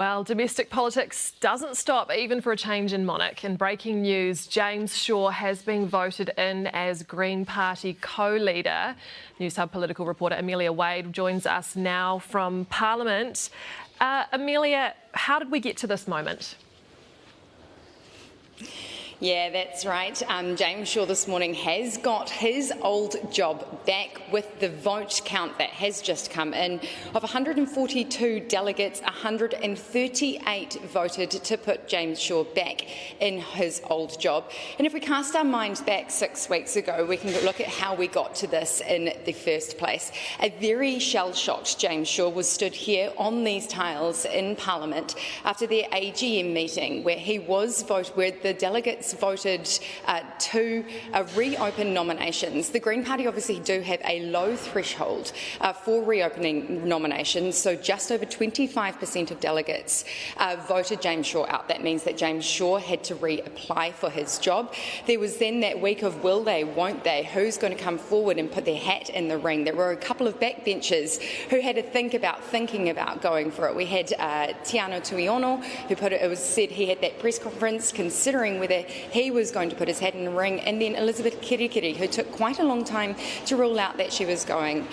Well, domestic politics doesn't stop even for a change in monarch. In breaking news, James Shaw has been voted in as Green Party co-leader. Newshub political reporter Amelia Wade joins us now from Parliament. Amelia, how did we get to this moment? Yeah, that's right. James Shaw this morning has got his old job back with the vote count that has just come in. Of 142 delegates, 138 voted to put James Shaw back in his old job. And if we cast our minds back 6 weeks ago, we can look at how we got to this in the first place. A very shell-shocked James Shaw was stood here on these tiles in Parliament after their AGM meeting, where the delegates voted to reopen nominations. The Green Party obviously do have a low threshold for reopening nominations, so just over 25% of delegates voted James Shaw out. That means that James Shaw had to reapply for his job. There was then that week of will they, won't they, who's going to come forward and put their hat in the ring. There were a couple of backbenchers who had to thinking about going for it. We had Tiano Tuiono, who said he had that press conference considering whether he was going to put his hat in the ring, and then Elizabeth Kirikiri, who took quite a long time to rule out that she was going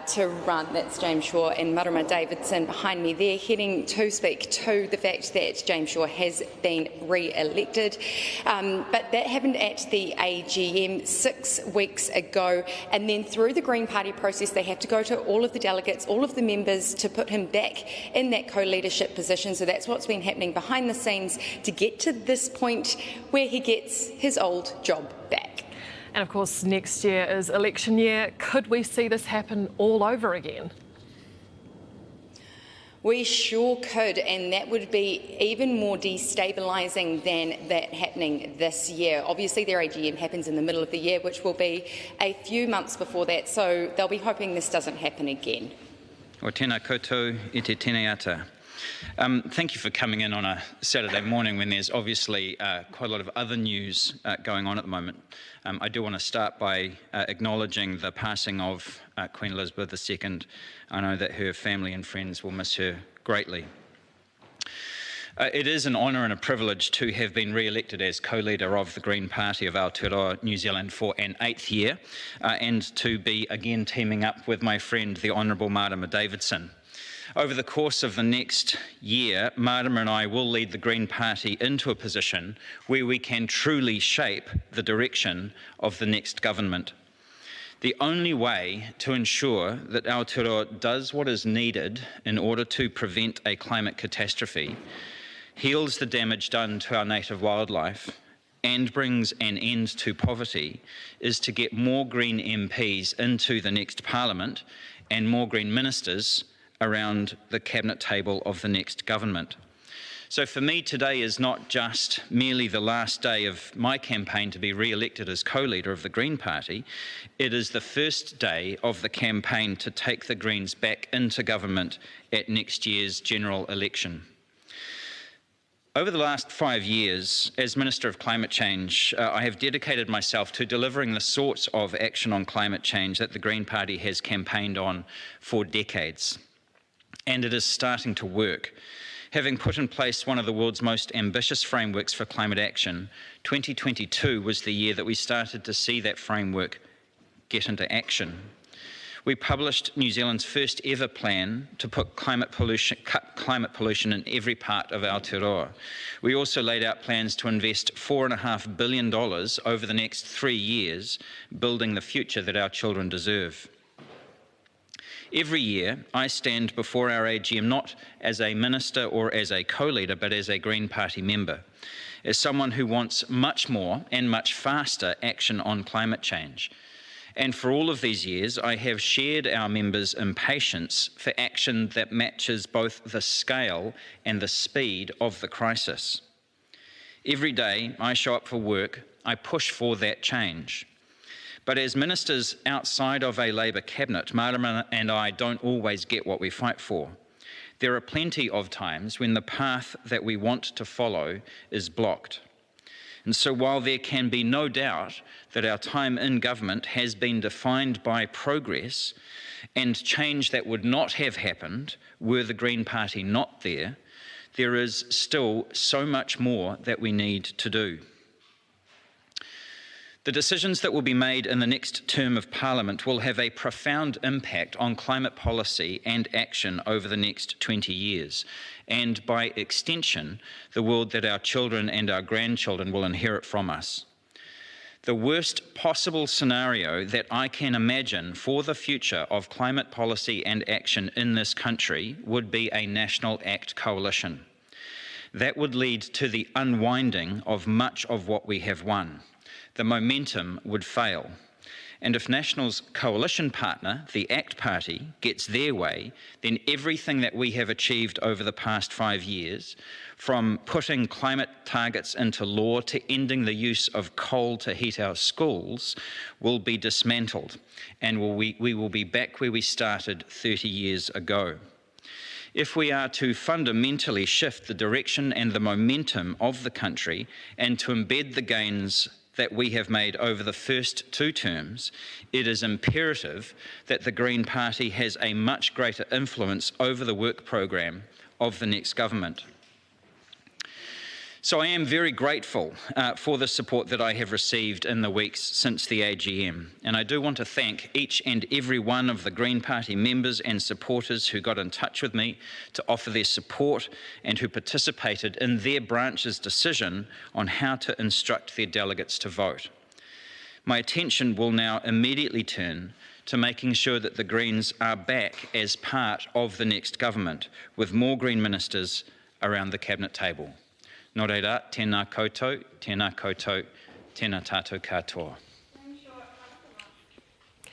to run. That's James Shaw and Marama Davidson behind me there, heading to speak to the fact that James Shaw has been re-elected. But that happened at the AGM 6 weeks ago, and then through the Green Party process they have to go to all of the delegates, all of the members, to put him back in that co-leadership position. So that's what's been happening behind the scenes to get to this point where he gets his old job back. And of course, next year is election year. Could we see this happen all over again? We sure could, and that would be even more destabilising than that happening this year. Obviously, their AGM happens in the middle of the year, which will be a few months before that, so they'll be hoping this doesn't happen again. O tēnā koutou I te tēnei ata. Thank you for coming in on a Saturday morning when there's obviously quite a lot of other news going on at the moment. I do want to start by acknowledging the passing of Queen Elizabeth II. I know that her family and friends will miss her greatly. It is an honour and a privilege to have been re-elected as co-leader of the Green Party of Aotearoa New Zealand for an 8th year, and to be again teaming up with my friend, the Honourable Marama Davidson. Over the course of the next year, Marama and I will lead the Green Party into a position where we can truly shape the direction of the next government. The only way to ensure that Aotearoa does what is needed in order to prevent a climate catastrophe, heals the damage done to our native wildlife, and brings an end to poverty is to get more Green MPs into the next Parliament and more Green ministers around the cabinet table of the next government. So for me, today is not just merely the last day of my campaign to be re-elected as co-leader of the Green Party. It is the first day of the campaign to take the Greens back into government at next year's general election. Over the last 5 years, as Minister of Climate Change, I have dedicated myself to delivering the sorts of action on climate change that the Green Party has campaigned on for decades. And it is starting to work. Having put in place one of the world's most ambitious frameworks for climate action, 2022 was the year that we started to see that framework get into action. We published New Zealand's first ever plan to cut climate pollution in every part of Aotearoa. We also laid out plans to invest $4.5 billion over the next 3 years, building the future that our children deserve. Every year, I stand before our AGM not as a minister or as a co-leader, but as a Green Party member, as someone who wants much more and much faster action on climate change. And for all of these years, I have shared our members' impatience for action that matches both the scale and the speed of the crisis. Every day I show up for work, I push for that change. But as ministers outside of a Labour cabinet, Marama and I don't always get what we fight for. There are plenty of times when the path that we want to follow is blocked. And so while there can be no doubt that our time in government has been defined by progress and change that would not have happened were the Green Party not there, there is still so much more that we need to do. The decisions that will be made in the next term of Parliament will have a profound impact on climate policy and action over the next 20 years, and by extension, the world that our children and our grandchildren will inherit from us. The worst possible scenario that I can imagine for the future of climate policy and action in this country would be a national act coalition. That would lead to the unwinding of much of what we have won. The momentum would fail. And if National's coalition partner, the ACT Party, gets their way, then everything that we have achieved over the past 5 years, from putting climate targets into law to ending the use of coal to heat our schools, will be dismantled, and we will be back where we started 30 years ago. If we are to fundamentally shift the direction and the momentum of the country and to embed the gains that we have made over the first 2 terms, it is imperative that the Green Party has a much greater influence over the work programme of the next government. So I am very grateful for the support that I have received in the weeks since the AGM, and I do want to thank each and every one of the Green Party members and supporters who got in touch with me to offer their support and who participated in their branch's decision on how to instruct their delegates to vote. My attention will now immediately turn to making sure that the Greens are back as part of the next government, with more Green ministers around the Cabinet table. Nō reira, tēnā koutou, tēnā koutou, tēnā tātou katoa.